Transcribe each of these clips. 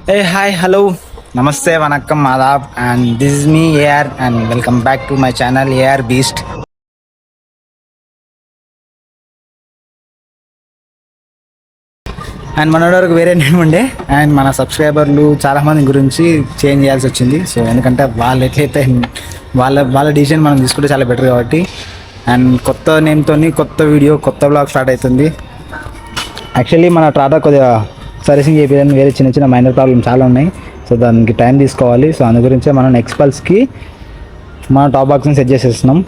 Hey, hi, hello, namaste, vanakkam, adab, and this is me AR, and welcome back to my channel AR Beast. And మన వరకు వేరే name ఉండే and మన సబ్స్క్రైబర్లు చాలామంది గురించి చేంజ్ చేయాల్సి వచ్చింది. సో ఎందుకంటే వాళ్ళు ఎట్లయితే వాళ్ళ డిసిషన్ మనం తీసుకుంటే చాలా బెటర్ కాబట్టి. అండ్ కొత్త నేమ్తో కొత్త వీడియో కొత్త బ్లాగ్ స్టార్ట్ అవుతుంది. యాక్చువల్లీ మన టాటా కొద్దిగా సర్వీసింగ్ చేయడానికి వేరే చిన్న చిన్న మైనర్ ప్రాబ్లమ్ చాలా ఉన్నాయి. సో దానికి టైం తీసుకోవాలి. సో అందు గురించే మనం నెక్స్ట్ పల్స్కి మన టాప్ బాక్స్ని సెట్ చేసేస్తున్నాం.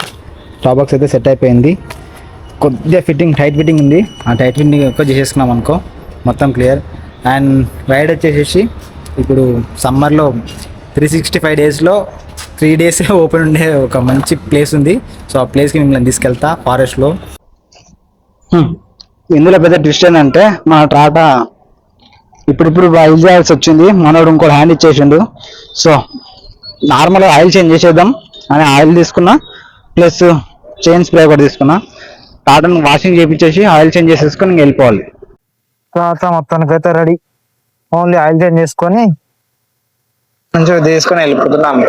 టాప్ బాక్స్ అయితే సెట్ అయిపోయింది. కొద్దిగా టైట్ ఫిట్టింగ్ ఉంది. ఆ టైట్ ఫిట్టింగ్ ఎక్కువ చేసేసుకున్నాం అనుకో మొత్తం క్లియర్. అండ్ రైడ్ వచ్చేసేసి ఇప్పుడు సమ్మర్లో 365 డేస్లో 3 డేసే ఓపెన్ ఉండే ఒక మంచి ప్లేస్ ఉంది. సో ఆ ప్లేస్కి మిమ్మల్ని తీసుకెళ్తా ఫారెస్ట్లో. ఇందులో పెద్ద ట్విస్ట్ ఏంటంటే మన టాటా ఇప్పుడు ఆయిల్ చేయాల్సి వచ్చింది. మనోడు ఇంకోటి హ్యాండ్ ఇచ్చేసిండు. సో నార్మల్గా ఆయిల్ చేంజ్ చేసేద్దాం అని ఆయిల్ తీసుకున్నా, ప్లస్ చైన్ స్ప్రే కూడా తీసుకున్నా. టాటాను వాషింగ్ చేయించేసి ఆయిల్ చేంజ్ చేసేసుకొని ఇంక వెళ్ళిపోవాలి. తర్వాత మొత్తానికైతే రెడీ. ఓన్లీ ఆయిల్ చేంజ్ చేసుకొని మంచిగా తీసుకొని వెళ్ళిపోతున్నాం.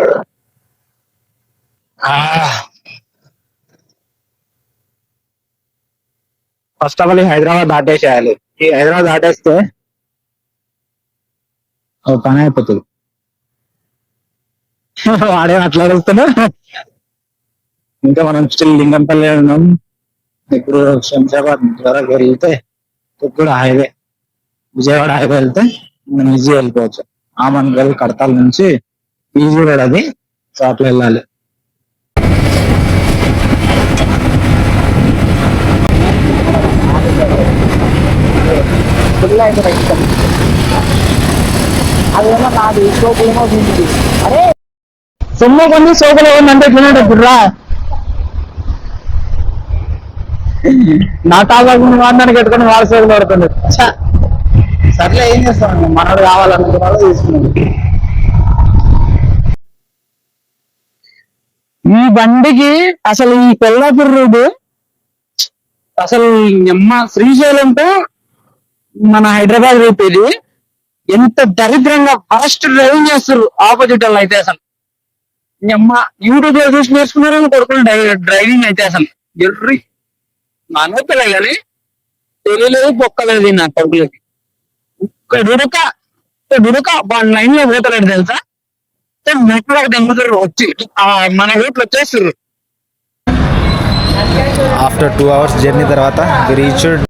ఫస్ట్ ఆఫ్ ఆల్ ఈ హైదరాబాద్ దాటేసేయాలి. ఈ హైదరాబాద్ దాటేస్తే ఒక పని అయిపోతుంది. వాడే మాట్లాడుతున్నా. ఇంకా మనం స్టిల్ లింగంపల్లి ఉన్నాం. ఇప్పుడు శంషాబాద్ వరకు వెళ్తే కూడా హైవే, విజయవాడ హైవే వెళ్తే మనం ఈజీ వెళ్ళిపోవచ్చు. ఆమన్గల్ కడతాల నుంచి ఈజీ రోడ్ అది. సో అట్లా వెళ్ళాలి. అరే సొమ్ము కొన్ని సోకులు ఏమంటే ఎట్లా నా టాబాకు వాడినానికి పెట్టుకుని వాడు సోకులు పడుతుంది. సర్లే ఏం చేస్తాం, మనోడు కావాలనుకున్నాడు తీసుకున్నాడు. ఈ బండికి అసలు ఈ పెళ్ళాపూర్ రోడ్డు అసలు శ్రీశైలంతో మన హైదరాబాద్ రూట్ ఇది ఎంత దరిద్రంగా ఫస్ట్ డ్రైవింగ్ చేస్తారు ఆపోజిట్ వాళ్ళు అయితే. అసలు యూట్యూబ్ లో చూసి నేర్చుకున్నారని కొడుకులు డ్రైవింగ్ అయితే అసలు ఎర్రి నాన్న పిల్లలు కానీ తెలియలేదు పొక్కలేదు నా కొడుకులకి. డుడక వాళ్ళ లైన్ లో పోతలేడు తెలుసా. నెట్వర్క్ దెంగుతారు వచ్చి మన రూట్లో వచ్చేస్తారు. ఆఫ్టర్ 2 hours జర్నీ తర్వాత రీచ్డ్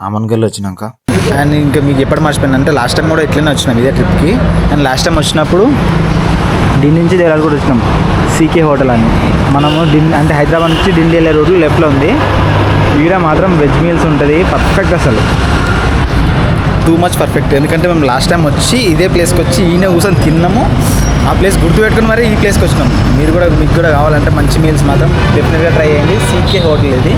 ఆమన్గల్ వచ్చినాక. అండ్ ఇంకా మీకు ఎప్పుడు మర్చిపోయింది అంటే లాస్ట్ టైం కూడా ఇట్లనే వచ్చినాం ఇదే ట్రిప్కి. అండ్ లాస్ట్ టైం వచ్చినప్పుడు ఢిల్లీ నుంచి దేరాలు కూడా వచ్చినాం సీకే హోటల్ అని. మనము అంటే హైదరాబాద్ నుంచి ఢిల్లీ వెళ్ళే రోడ్లు లెఫ్ట్లో ఉంది. ఈడ మాత్రం వెజ్ మీల్స్ ఉంటుంది పర్ఫెక్ట్, అసలు టూ మచ్ పర్ఫెక్ట్. ఎందుకంటే మేము లాస్ట్ టైం వచ్చి ఇదే ప్లేస్కి వచ్చి ఈయన కూర్చొని తిన్నాము. ఆ ప్లేస్ గుర్తుపెట్టుకుని మరి ఈ ప్లేస్కి వచ్చినాం. మీకు కూడా కావాలంటే మంచి మీల్స్ మాత్రం డెఫినెట్గా ట్రై చేయండి. సీకే హోటల్ ఇది.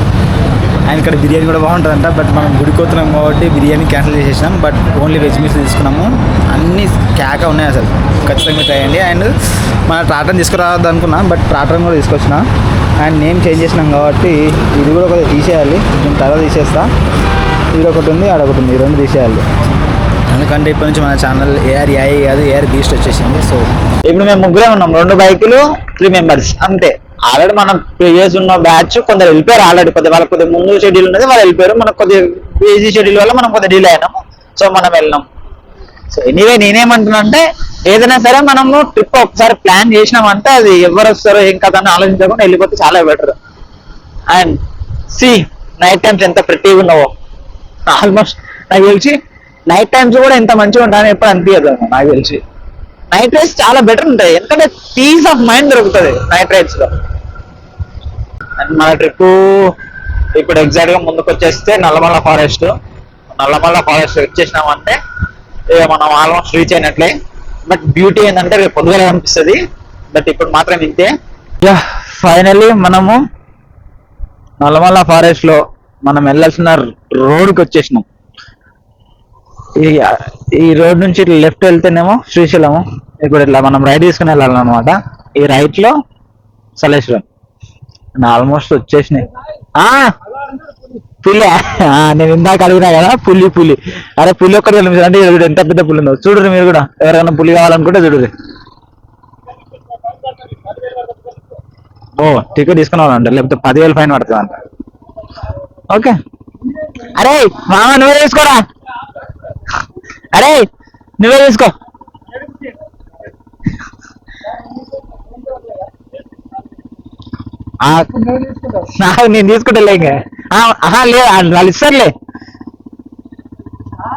అండ్ ఇక్కడ బిర్యానీ కూడా బాగుంటుందంట. బట్ మనం గుడికోతున్నాం కాబట్టి బిర్యానీ క్యాన్సిల్ చేసేసినాం. బట్ ఓన్లీ వెజ్ మీల్స్ తీసుకున్నాము. అన్నీ క్యాక ఉన్నాయి అసలు, ఖచ్చితంగా ట్రై చేయండి. అండ్ మన ట్రాటర్ని తీసుకురావద్దు అనుకున్నా, బట్ ట్రాటర్ని కూడా తీసుకొచ్చిన. అండ్ నేమ్ చేంజ్ చేసినాం కాబట్టి ఇది కూడా ఒకటి తీసేయాలి. నేను తర్వాత తీసేస్తా. ఇది ఒకటి ఉంది, ఆడొకటి ఉంది, ఈ రెండు తీసేయాలి. ఎందుకంటే ఇప్పటి నుంచి మన ఛానల్ AR కాదు AR బీస్ట్ వచ్చేసింది. సో ఇప్పుడు మేము ముగ్గురే ఉన్నాం, 2 బైకులు 3 members అంతే. ఆల్రెడీ మనం ప్రీవియస్ ఉన్న బ్యాచ్ కొందరు వెళ్ళిపోయారు. ఆల్రెడీ వాళ్ళకి కొద్దిగా ముందు షెడ్యూల్ ఉన్నది, వాళ్ళు వెళ్ళిపోయారు. మనకు కొద్దిగా ఈజీ షెడ్యూల్ వల్ల మనం కొద్దిగా డీల్ అయినాము. సో మనం వెళ్ళినాం. సో ఎనీవే నేనేమంటున్నా అంటే ఏదైనా సరే మనము ట్రిప్ ఒకసారి ప్లాన్ చేసినామంటే అది ఎవరు వస్తారో ఏం కదా అని ఆలోచించకుండా వెళ్ళిపోతే చాలా బెటర్. అండ్ నైట్ టైమ్స్ ఎంత ప్రిటీగా ఉన్నావో. ఆల్మోస్ట్ నాకు తెలిసి నైట్ టైమ్స్ కూడా ఎంత మంచిగా ఉంటాయని ఎప్పుడు అనిపించదు నాకు తెలిసి. నైట్ రైడ్స్ చాలా బెటర్ ఉంటాయి, ఎందుకంటే పీస్ ఆఫ్ మైండ్ దొరుకుతుంది నైట్ రైడ్స్ లో. అండ్ మన ట్రిప్ ఇప్పుడు ఎగ్జాక్ట్ గా ముందుకు వచ్చేస్తే నల్లమల్ల ఫారెస్ట్ వచ్చేసినామంటే మనం ఆల్మోస్ట్ రీచ్ అయినట్లే. బట్ బ్యూటీ ఏంటంటే రేపు పొద్దుగా అనిపిస్తుంది. బట్ ఇప్పుడు మాత్రం ఇంతే. ఫైనల్లీ మనము నల్లమల్ల ఫారెస్ట్ లో మనం వెళ్ళాల్సిన రోడ్కి వచ్చేసినాం. ఈ రోడ్ నుంచి ఇట్లా లెఫ్ట్ వెళ్తేనేమో శ్రీశైలము. ఇప్పుడు ఇట్లా మనం రైట్ తీసుకుని వెళ్ళాలన్నమాట. ఈ రైట్ లో సలేశ్వరం. ఆల్మోస్ట్ వచ్చేసినాయి. పులి నేను ఇందాక అడిగినా కదా పులి అరే పులి ఒక్కటి నిమిషం అంటే చూడు ఎంత పెద్ద పులి ఉందో చూడరు మీరు కూడా ఎవరైనా పులి కావాలనుకుంటే చూడరు ఓ టికెట్ తీసుకున్నావాలంట లేకపోతే 10,000 ఫైన్ పడుతుంది అంట ఓకే అరే మామ నువ్వే తీసుకోరా అరే నువ్వే తీసుకో నేను తీసుకుంటా లేక లేదు వాళ్ళు ఇస్తారులే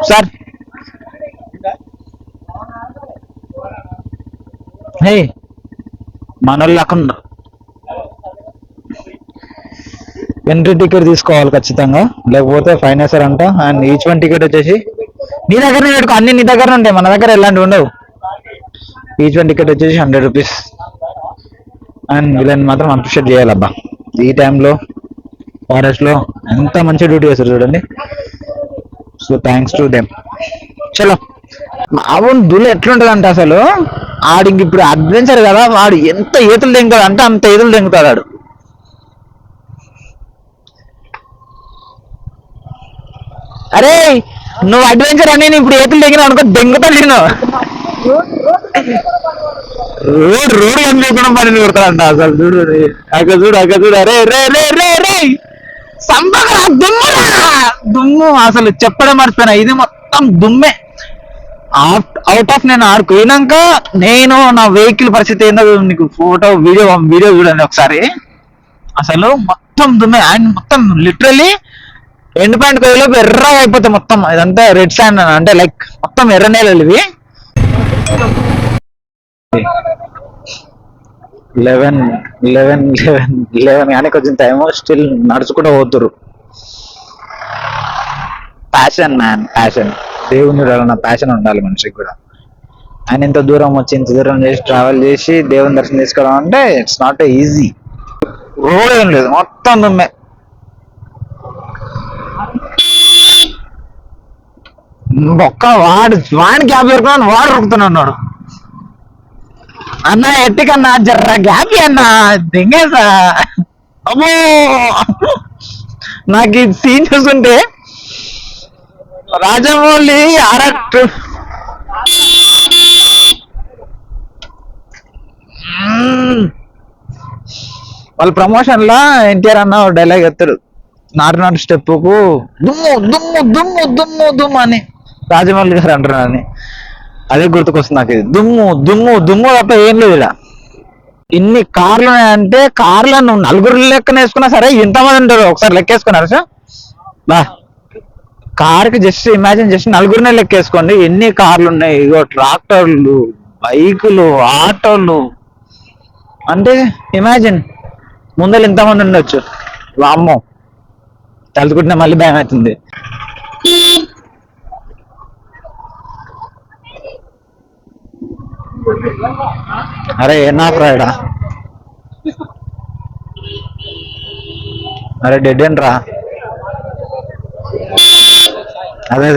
సార్ హే మనోళ్ళు లేకుండా ఎంట్రీ టికెట్ తీసుకోవాలి ఖచ్చితంగా లేకపోతే ఫైన్ వేస్తారంట అండ్ ఈచ్ వన్ టికెట్ వచ్చేసి నీ దగ్గరనే పెట్టుకో అన్ని నీ దగ్గర ఉంటాయి మన దగ్గర ఎలాంటివి ఉండవు ఈచ్ వన్ టికెట్ వచ్చేసి 100 రూపీస్ అండ్ వీళ్ళని మాత్రం అప్రిషియేట్ చేయాలబ్బా ఈ టైంలో ఫారెస్ట్ లో ఎంత మంచి డ్యూటీ చేస్తారు చూడండి సో థ్యాంక్స్ టు దెమ్ చలో అవును దులు ఎట్లుంటదంటే అసలు ఆడికి ఇప్పుడు అడ్వెంచర్ కదా వాడు ఎంత ఈతలు దింగుతాడు అంటే అంత ఈతలు దింగుతాడు వాడు అరే నువ్వు అడ్వెంచర్ అని ఇప్పుడు ఈతలు దిగిన అనుకో దెంగుతాడు నేను రోడ్ కనిపించడం పని కొడతాడంట అసలు చూడు అక్క చూడు అరే రే రే రే రే సంబగా దుమ్ము అసలు చెప్పడం మర్చిపోయినా ఇది మొత్తం దుమ్మే అవుట్ ఆఫ్ నేను ఆడుకు పోయినాక నేను నా వెహికల్ పరిస్థితి ఏందో నీకు ఫోటో వీడియో చూడండి ఒకసారి అసలు మొత్తం దుమ్మే అండ్ మొత్తం లిటరలీ ఎండ్ పాయింట్ కోయలోపు ఎర్రగా అయిపోతాయి మొత్తం ఇదంతా రెడ్ శాండ్ అంటే లైక్ మొత్తం ఎర్ర నేలలు ఇవి 11 కానీ కొంచెం టైం స్టిల్ నడుచుకుంటూ పోతురు ప్యాషన్ మ్యాన్ ప్యాషన్ దేవుని నా ప్యాషన్ ఉండాలి మనిషికి కూడా ఆయన ఇంత దూరం వచ్చి ఇంత దూరం చేసి ట్రావెల్ చేసి దేవుని దర్శనం తీసుకోవడం అంటే ఇట్స్ నాట్ ఈజీ రోడ్ ఏం లేదు మొత్తం దుమ్మే ఒక్క వాడి గ్యాప్ దొరుకున్నాను వాడు రొక్కుతున్నాడు అన్న ఎట్టికన్నా జర్ర గ్యాపి అన్న దింగేసా అమ్మో నాకు ఈ సీన్ చూస్తుంటే రాజమౌళి ఆరట్టు వాళ్ళ ప్రమోషన్ లా ఎన్టీఆర్ అన్న డైలాగ్ ఎత్తాడు నాటు స్టెప్ కు దుమ్ము దుమ్ము దుమ్ము దుమ్ము దుమ్ము అని రాజమౌళి గారు అంటున్నారు అని అదే గుర్తుకొస్తుంది నాకు ఇది దుమ్ము దుమ్ము దుమ్ము తప్ప ఏం లేదు ఇలా ఇన్ని కార్లు ఉన్నాయంటే కార్లు నువ్వు నలుగురు లెక్కన వేసుకున్నా సరే ఇంతమంది ఉంటారు ఒకసారి లెక్కేసుకున్నారు సార్ బా కార్కి జస్ట్ ఇమాజిన్ జస్ట్ నలుగురినే లెక్కేసుకోండి ఎన్ని కార్లు ఉన్నాయి ఇగో ట్రాక్టర్లు బైకులు ఆటోలు అంటే ఇమాజిన్ ముందర ఇంతమంది ఉండొచ్చు వామ్మో తలుచుకుంటే మళ్ళీ భయం అవుతుంది అరే ఏనా ఫ్రైడా అరే డెడ్ ఎండ్ రా అదే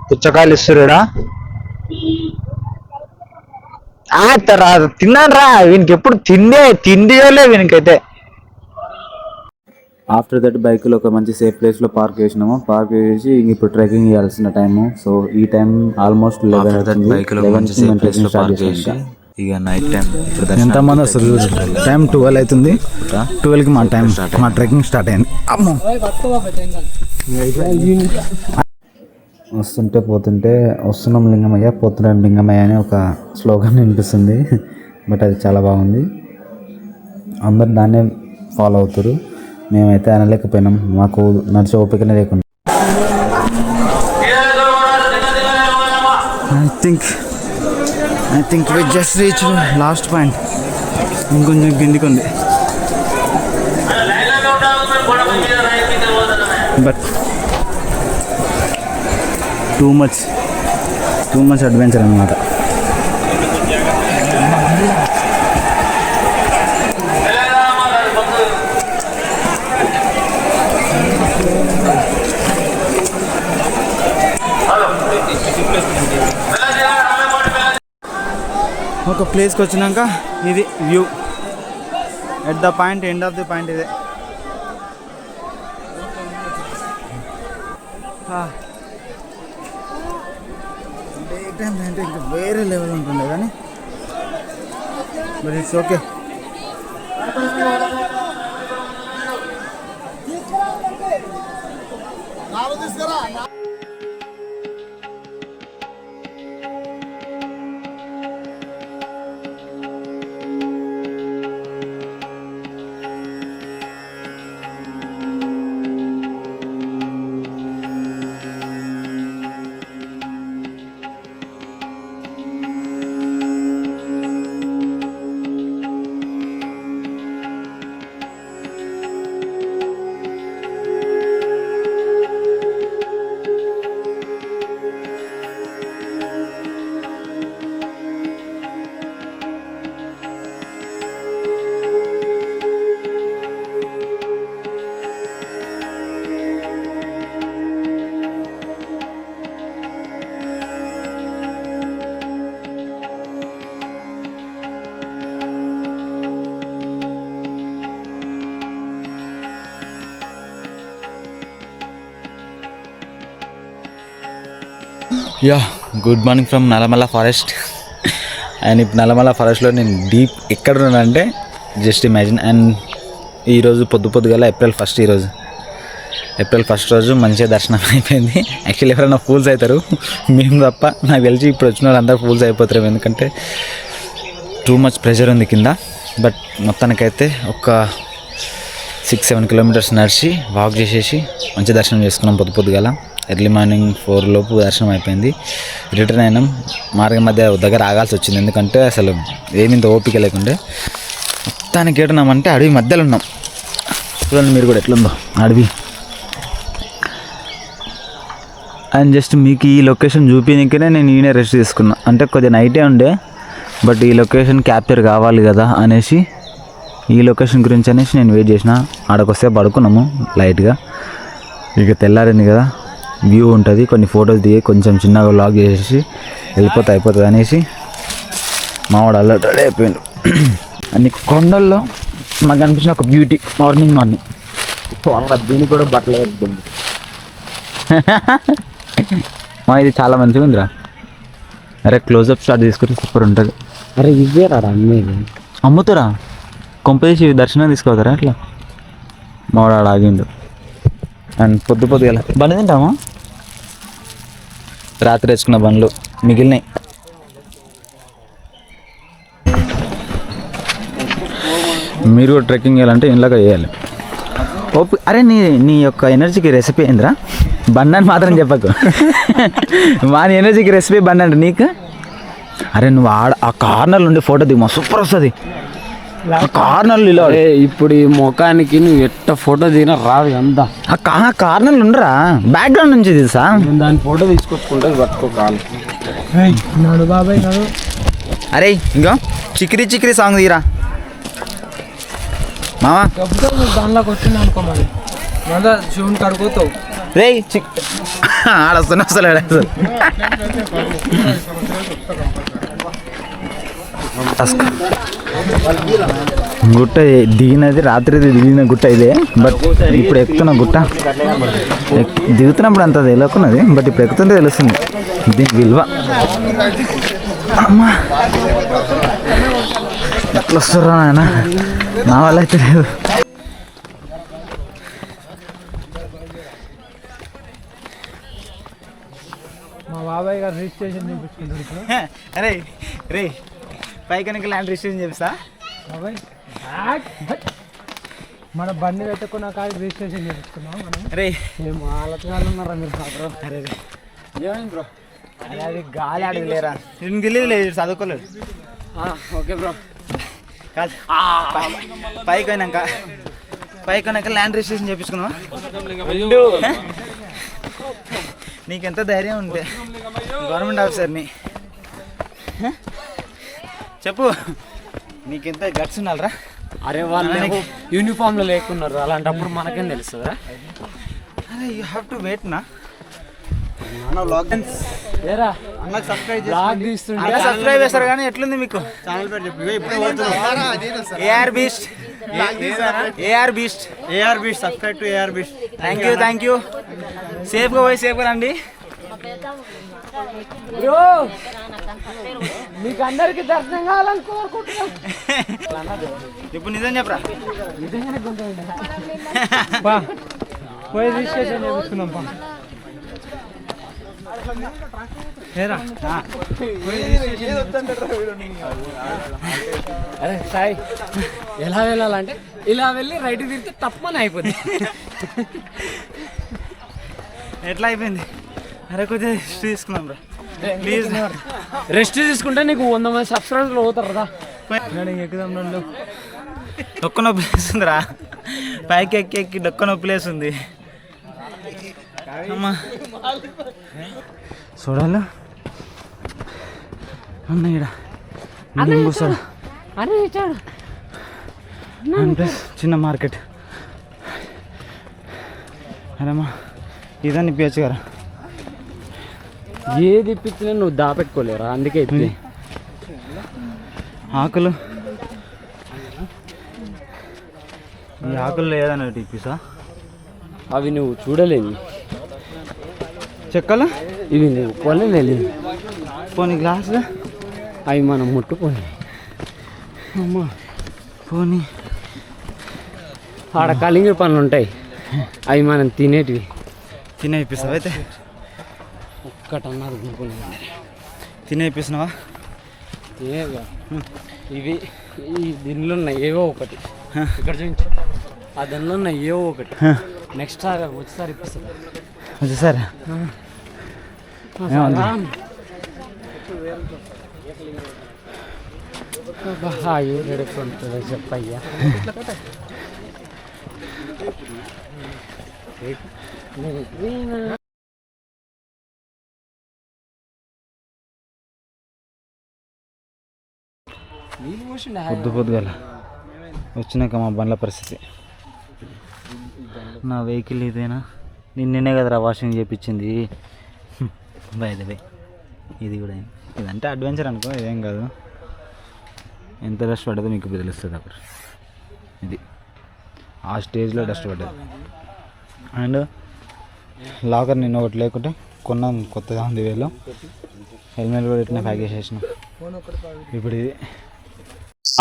పుచ్చకాయలు ఇస్తురుడా తిన్నాను రా వీనికి ఎప్పుడు తిండియోలే వీనికైతే ఆఫ్టర్ దట్ బైక్లో ఒక మంచి సేఫ్ ప్లేస్లో పార్క్ చేసినాము పార్క్ చేసి ఇప్పుడు ట్రెక్కింగ్ చేయాల్సిన టైము సో ఈ టైం ఆల్మోస్ట్ 11 ఇక నైట్ టైం ఎంతమంది వస్తారు టైం 12 అవుతుంది 12కి మా టైం మా ట్రెక్కింగ్ స్టార్ట్ అయింది అమ్మో వస్తుంటే పోతుంటే వస్తున్నాం లింగమయ్య పోతున్నాం లింగమయ్య అని ఒక స్లోగన్ వినిపిస్తుంది బట్ అది చాలా బాగుంది అందరు దాన్నే ఫాలో అవుతారు మేమైతే అనలేకపోయినాం మాకు నడిచే ఓపికనే లేకుండా I think we just reach last point ఇంకొంచెం కిందికి ఉంది బట్ టూ మచ్ అడ్వెంచర్ అన్నమాట ఒక ప్లేస్కి వచ్చినాక ఇది view at the point end of the point ఇదే డే టైం అంటే ఇంకా వేరే లెవెల్ ఉంటుండే కానీ but it's okay. Yeah good morning from Nallamalla forest. And ఇప్పుడు నల్లమల్ల ఫారెస్ట్లో నేను డీప్ ఎక్కడ ఉన్నానంటే జస్ట్ ఇమాజిన్. అండ్ ఈరోజు పొద్దుగల ఏప్రిల్ 1 ఈరోజు ఏప్రిల్ 1 రోజు మంచిగా దర్శనం అయిపోయింది. యాక్చువల్లీ ఎవరైనా ఫూల్స్ అవుతారు, మేము తప్ప. నాకు తెలిసి ఇప్పుడు వచ్చిన వాళ్ళు అందరూ ఫూల్స్ అయిపోతారు, ఎందుకంటే టూ మచ్ ప్రెషర్ ఉంది కింద. బట్ మొత్తానికైతే ఒక 6-7 కిలోమీటర్స్ నడిచి వాక్ చేసేసి మంచి దర్శనం చేసుకున్నాం పొద్దుగల. ఎర్లీ మార్నింగ్ 4 లోపు దర్శనం అయిపోయింది. రిటర్న్ అయినాం. మార్గం మధ్య దగ్గర ఆగాల్సి వచ్చింది, ఎందుకంటే అసలు ఏమింత ఓపిక లేకుండే. మొత్తానికి ఏడున్నామంటే అడవి మధ్యలో ఉన్నాం. చూడండి మీరు కూడా ఎట్లుందో అడవి. అండ్ జస్ట్ మీకు ఈ లొకేషన్ చూపించకనే నేను ఈయనే రెస్ట్ తీసుకున్నా. అంటే కొద్దిగా నైటే ఉండే, బట్ ఈ లొకేషన్ క్యాప్చర్ కావాలి కదా అనేసి ఈ లొకేషన్ గురించి అనేసి నేను వెయిట్ చేసిన. ఆడకొస్తే పడుకున్నాము లైట్గా. ఇక తెల్లారింది కదా, వ్యూ ఉంటుంది, కొన్ని ఫొటోస్ దిగి కొంచెం చిన్నగా వ్లాగ్ చేసేసి అయిపోతుంది అనేసి మావాడు అల్లరి అయిపోయిండు. అన్ని కొండల్లో మాకు అనిపించిన ఒక బ్యూటీ మార్నింగ్ దీనికి కూడా బట్టలు వేస్తుంది. మా ఇది చాలా మంచిగా ఉందిరా. అరే క్లోజప్ స్టార్ట్ తీసుకుంటే సూపర్ ఉంటుంది. అరే ఇవే రాడా అమ్మేది? అమ్ముతారా? కొంపేసి దర్శనం తీసుకోతారా అట్లా? మావాడు ఆగిండు. అండ్ పొద్దుగల బండి తింటామా? రాత్రి వేసుకున్న బండ్లు మిగిలినాయి. మీరు కూడా ట్రెక్కింగ్ చేయాలంటే ఇంలాగా చేయాలి. అరే నీ యొక్క ఎనర్జీకి రెసిపీ ఏందిరా? బండి అని మాత్రం చెప్పకు. వాని ఎనర్జీకి రెసిపీ బండి అంటే నీకు. అరే నువ్వు ఆ కార్నర్లో ఉండి ఫోటో దిగు, సూపర్ వస్తుంది. కార్నర్లు ఇలా ఇప్పుడు ఈ ముఖానికి నువ్వు ఎట్ట ఫోటో దిగినా రాదు అంతా. ఆ కార్నర్లు ఉండరా, బ్యాక్గ్రౌండ్ నుంచి తెలుసా? దాని ఫోటో తీసుకొచ్చుకుంటే పట్టుకోవాలి. బాబాయ్ నాడు. అరే ఇంకా చిక్కిరి సాంగ్ తీరా మావా. దానిలోకి వచ్చింది అనుకో, మరి మళ్ళా శివుని కడుకోతావు. రే ఆడొస్తున్నా అసలు గుట్ట దిగినది, రాత్రి దిగిన గుట్ట ఇదే. బట్ ఇప్పుడు ఎక్కుతున్న గుట్ట, దిగుతున్నప్పుడు అంత తెలియకున్నది, బట్ ఇప్పుడు ఎక్కుతుంటే తెలుస్తుంది దీని విలువ. అమ్మా ఎట్లా వస్తుర్రా నాయన, నా వల్ల అయితే లేదు. మా బాబాయ్ గారు రిజిస్ట్రేషన్ చేయించుకుంటారు. అరే రే పైకి ల్యాండ్ రిజిస్ట్రేషన్ చేపిస్తా బాబాయ్. మన బండి పెట్టుకున్న కాదు రిజిస్ట్రేషన్ చేయించుకున్నాం మనం. రే ఏం ఆలోచనలు ఉన్నారా మీరు మాత్రం? అరే ఏమైంది బ్రో? అరే అది గాలి ఆడదు లేరా, తెలియదు లేదు, చదువుకోలేదు. Okay bro. కాదు పైకి ల్యాండ్ రిజిస్ట్రేషన్ చేయించుకున్నావా? నీకెంత ధైర్యం ఉంటే గవర్నమెంట్ ఆఫీసర్ని చెప్పు, నీకెంత గట్స్ ఉండాలరా? అరే వాళ్ళు యూనిఫామ్లో లేకున్నారు, అలాంటప్పుడు మనకేం తెలుస్తుందా? అరే యూ హ్యావ్ టు వెయిట్ నా. సబ్స్క్రైబ్ చేస్తారు కానీ ఎట్లుంది మీకు ఛానల్ పేరు చెప్పి? AR beast AR beast subscribe to AR beast. Thank you. సేఫ్గా పోయి సేఫ్గా రండి. బ్రో మీకు అందరికి దర్శనం కావాలని కోరుకుంటున్నాం. ఇప్పుడు నిజం చెప్పరా? పోయి రిజిస్ట్రేషన్ చేయించుకున్నాం. అరే సాయి ఎలా వెళ్ళాలంటే ఇలా వెళ్ళి రైట్ తిరిగితే తప్పని అయిపోద్ది. ఎట్లా అయిపోయింది? అరే కొద్దిగా రెస్ట్ తీసుకున్నాం రా ప్లీజ్. రెస్ట్ తీసుకుంటే నీకు 100 మంది సబ్స్క్రైబర్లు అవుతారు కదా. ఎక్కుదాం నన్ను. డొక్క నొప్పి లేస్తుందిరా, పైకి ఎక్కి డొక్క నొప్పి లేస్తుంది. అమ్మా చూడాలా అన్న ఇక్కడ అంటే చిన్న మార్కెట్. అరేమ్మా ఇదని ఇప్పించచ్చు కదా. ఏది ఇప్పించినా నువ్వు దాపెట్టుకోలేరా, అందుకే ఇప్పి. ఆకులు ఈ ఆకులు లేదన్నట్టు ఇప్పిసా. అవి నువ్వు చూడలేదు, చెక్కలు ఇవి నువ్వు కొనలేదు. పోనీ గ్లాసులు అవి మనం ముట్టుకొని అమ్మా పోనీ ఆడ కలింగి పనులు ఉంటాయి, అవి మనం తినేటివి. తినే ఇప్పిస్తావా? అయితే ఒక్కటన్నారు తినే ఇప్పిస్తున్నావా? తినేగా ఇవి ఈ దీనిలో ఉన్నాయి ఏవో ఒకటి. ఇక్కడ చూపించు, ఆ దానిలో ఉన్నాయి ఏవో ఒకటి. నెక్స్ట్ వచ్చేసారి ఇప్పిస్తా. వచ్చేసారా? చెప్పయ్యా. పొద్దుగల వచ్చినాక మా బండ్ల పరిస్థితి. నా వెహికల్ ఇదేనా? నిన్నే కదరా వాషింగ్ చేయించింది. బై ద వే ఇది కూడా ఇదంటే అడ్వెంచర్ అనుకో, ఇదేం కాదు. ఎంత డస్ట్ పడ్డదో మీకు తెలుస్తుంది అప్పుడు. ఇది ఆ స్టేజ్లో డస్ట్ పడ్డది. అండ్ లాకర్ నిన్న ఒకటి లేకుంటే కొన్నాం, కొత్తగా ఉంది వేలో. హెల్మెట్ కూడా ఇట్లా ప్యాక్ చేసేసినాం. ఇప్పుడు ఇది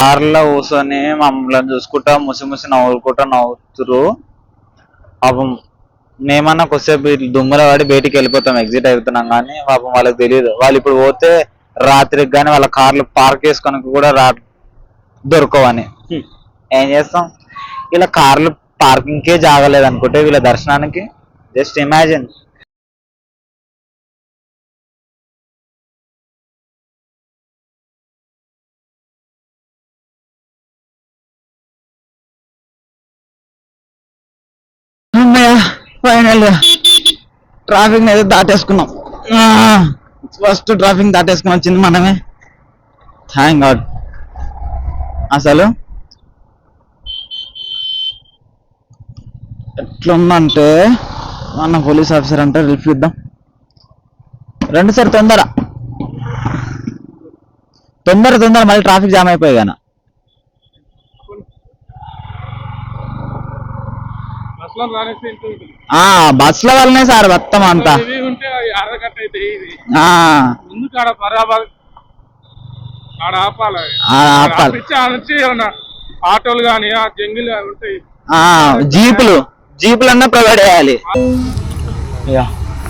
కార్లో కూర్చొని మమ్మల్ని చూసుకుంటా ముసి నవ్వుతురు. పాపం మేమన్నా కొద్దిసేపు దుమ్ముల పడి బయటికి వెళ్ళిపోతాం, ఎగ్జిట్ అవుతున్నాం. కానీ పాపం వాళ్ళకి తెలియదు. వాళ్ళు ఇప్పుడు పోతే రాత్రికి కానీ వాళ్ళ కార్లు పార్క్ చేసుకొని కూడా దొరకవని. ఏం చేస్తాం, ఇలా కార్లు పార్కింగ్కే జాగలేదు అనుకుంటే వీళ్ళ దర్శనానికి. Just imagine. ఫైనల్ ట్రాఫిక్ అయితే దాటేసుకున్నాం. ఫస్ట్ ట్రాఫిక్ దాటేసుకుని వచ్చింది మనమే. Thank God. అసలు ఎట్లుందంటే మన పోలీస్ ఆఫీసర్ అంటే రిలీఫ్ ఇద్దాం. రండి సార్, తొందర మళ్ళీ ట్రాఫిక్ జామ్ అయిపోయి గాన. బస్సుల వల్లనే సార్ మొత్తం అంతా. ఆటోలు కానీ జంగిల్ ఉంటాయి, జీపులు అన్నా ప్రొవైడ్ చేయాలి.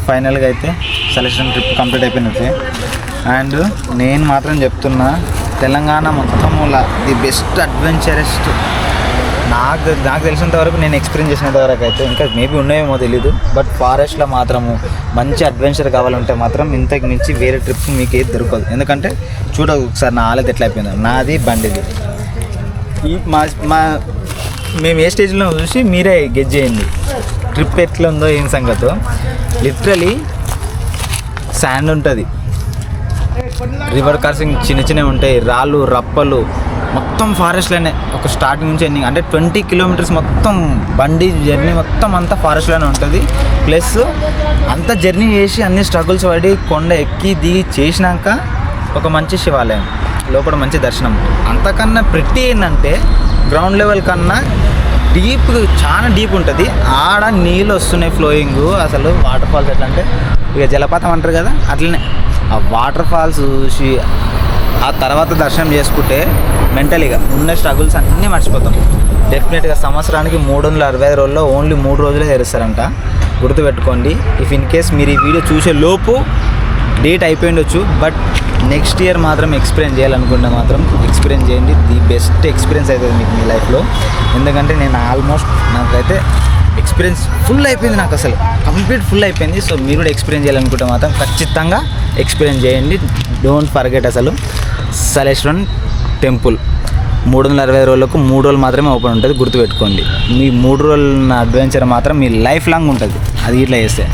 ఫైనల్గా అయితే సెలక్షన్ ట్రిప్ కంప్లీట్ అయిపోయినట్టే. అండ్ నేను మాత్రం చెప్తున్నా, తెలంగాణ మొత్తంలో ది బెస్ట్ అడ్వెంచరెస్ట్ నాకు తెలిసినంత వరకు, నేను ఎక్స్పీరియన్స్ చేసినంత వరకు అయితే. ఇంకా మేబీ ఉన్నాయేమో తెలీదు, బట్ ఫారెస్ట్లో మాత్రము మంచి అడ్వెంచర్ కావాలంటే మాత్రం ఇంతకు మించి వేరే ట్రిప్ మీకు ఏది దొరకదు. ఎందుకంటే చూడ ఒకసారి నా ఆలది ఎట్లా అయిపోయిందో. నాది బండిది. ఈ మేము ఏ స్టేజ్లో చూసి మీరే గెస్ చేయండి ట్రిప్ ఎట్లా ఉందో ఏం సంగతో. లిటరలీ శాండ్ ఉంటుంది, రివర్ క్రాసింగ్ చిన్నవి ఉంటాయి, రాళ్ళు రప్పలు, మొత్తం ఫారెస్ట్లోనే. ఒక స్టార్టింగ్ నుంచి ఎండింగ్ అంటే 20 కిలోమీటర్స్ మొత్తం బండి జర్నీ మొత్తం అంతా ఫారెస్ట్లోనే ఉంటుంది. ప్లస్ అంత జర్నీ చేసి అన్ని స్ట్రగుల్స్ పడి కొండ ఎక్కి దిగి చేసినాక ఒక మంచి శివాలయం, లోపల మంచి దర్శనం. అంతకన్నా ప్రతి ఏంటంటే గ్రౌండ్ లెవెల్ కన్నా డీప్, చాలా డీప్ ఉంటుంది. ఆడ నీళ్ళు వస్తున్నాయి ఫ్లోయింగ్. అసలు వాటర్ ఫాల్స్ ఎట్లా అంటే ఇక జలపాతం అంటారు కదా, అట్లనే ఆ వాటర్ ఫాల్స్ చూసి ఆ తర్వాత దర్శనం చేసుకుంటే మెంటలీగా ఉన్న స్ట్రగుల్స్ అన్నీ మర్చిపోతాం. డెఫినెట్గా సంవత్సరానికి 365 రోజుల్లో ఓన్లీ 3 రోజులే తెరుస్తారంట, గుర్తుపెట్టుకోండి. ఇఫ్ ఇన్ కేస్ మీరు ఈ వీడియో చూసే లోపు డేట్ అయిపోయి ఉండొచ్చు, బట్ నెక్స్ట్ ఇయర్ మాత్రం ఎక్స్పీరియన్స్ చేయాలనుకుంటే మాత్రం ఎక్స్పీరియన్స్ చేయండి. ది బెస్ట్ ఎక్స్పీరియన్స్ అవుతుంది మీకు మీ లైఫ్లో. ఎందుకంటే నేను ఆల్మోస్ట్ నాకైతే ఎక్స్పీరియన్స్ ఫుల్ అయిపోయింది, నాకు అసలు కంప్లీట్ ఫుల్ అయిపోయింది. సో మీరు కూడా ఎక్స్పీరియన్స్ చేయాలనుకుంటే మాత్రం ఖచ్చితంగా ఎక్స్పీరియన్స్ చేయండి. డోంట్ ఫర్గెట్ అసలు సలేశ్వరం టెంపుల్ 365 రోజులకు 3 రోజులు మాత్రమే ఓపెన్ ఉంటుంది, గుర్తుపెట్టుకోండి. మీ 3 రోజుల అడ్వెంచర్ మాత్రం మీ లైఫ్ లాంగ్ ఉంటుంది అది ఇట్లా చేస్తే.